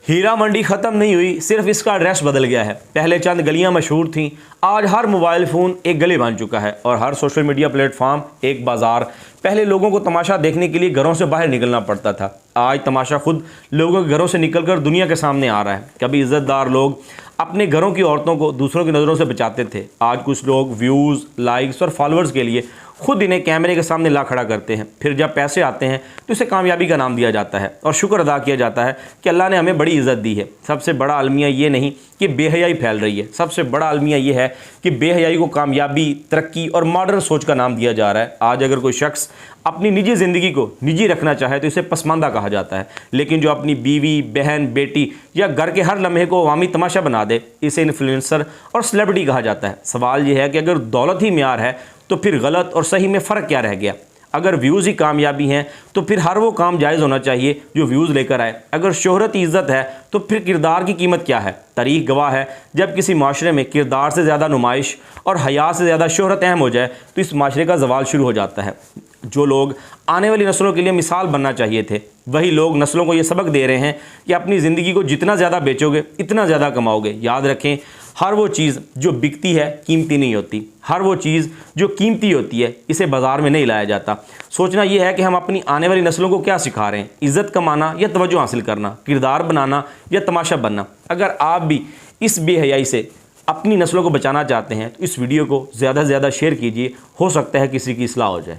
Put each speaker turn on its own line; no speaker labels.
हीरा मंडी ख़त्म नहीं हुई, सिर्फ इसका एड्रेस बदल गया है। पहले चंद गलियां मशहूर थीं, आज हर मोबाइल फ़ोन एक गली बन चुका है और हर सोशल मीडिया प्लेटफॉर्म एक बाज़ार। पहले लोगों को तमाशा देखने के लिए घरों से बाहर निकलना पड़ता था, आज तमाशा खुद लोगों के घरों से निकलकर दुनिया के सामने आ रहा है। कभी इज़्ज़तदार लोग अपने घरों की औरतों को दूसरों की नज़रों से बचाते थे, आज कुछ लोग व्यूज़, लाइक्स और फॉलोअर्स के लिए खुद इन्हें कैमरे के सामने ला खड़ा करते हैं। फिर जब पैसे आते हैं तो इसे कामयाबी का नाम दिया जाता है और शुक्र अदा किया जाता है कि अल्लाह ने हमें बड़ी इज़्ज़त दी है। सबसे बड़ा अलमिया ये नहीं कि बेहयाई फैल रही है, सबसे बड़ा अलमिया ये है कि बेहयाई को कामयाबी, तरक्की और मॉडर्न सोच का नाम दिया जा रहा है। आज अगर कोई शख्स अपनी निजी ज़िंदगी को निजी रखना चाहे तो इसे पसमानदा कहा जाता है, लेकिन जो अपनी बीवी, बहन, बेटी या घर के हर लम्हे को अवामी तमाशा बना दे, इसे इन्फ्लुएंसर और सेलिब्रिटी कहा जाता है। सवाल ये है कि अगर दौलत ही म्यार है तो फिर गलत और सही में फ़र्क क्या रह गया? अगर व्यूज़ ही कामयाबी हैं तो फिर हर वो काम जायज़ होना चाहिए जो व्यूज़ लेकर आए। अगर शोहरत ही इज़्ज़त है तो फिर किरदार की कीमत क्या है? तारीख़ गवाह है, जब किसी माशरे में किरदार से ज़्यादा नुमाइश और हया से ज़्यादा शोहरत अहम हो जाए तो इस माशरे का ज़वाल शुरू हो जाता है। जो लोग आने वाली नस्लों के लिए मिसाल बनना चाहिए थे, वही लोग नस्लों को ये सबक दे रहे हैं कि अपनी ज़िंदगी को जितना ज़्यादा बेचोगे इतना ज़्यादा कमाओगे। याद रखें, हर वो चीज़ जो बिकती है कीमती नहीं होती, हर वो चीज़ जो कीमती होती है इसे बाज़ार में नहीं लाया जाता। सोचना यह है कि हम अपनी आने वाली नस्लों को क्या सिखा रहे हैं, इज़्ज़त कमाना या तवज्जो हासिल करना, किरदार बनाना या तमाशा बनना। अगर आप भी इस बेहयाई से अपनी नस्लों को बचाना चाहते हैं तो इस वीडियो को ज़्यादा से ज़्यादा शेयर कीजिए, हो सकता है किसी की इस्लाह हो जाए।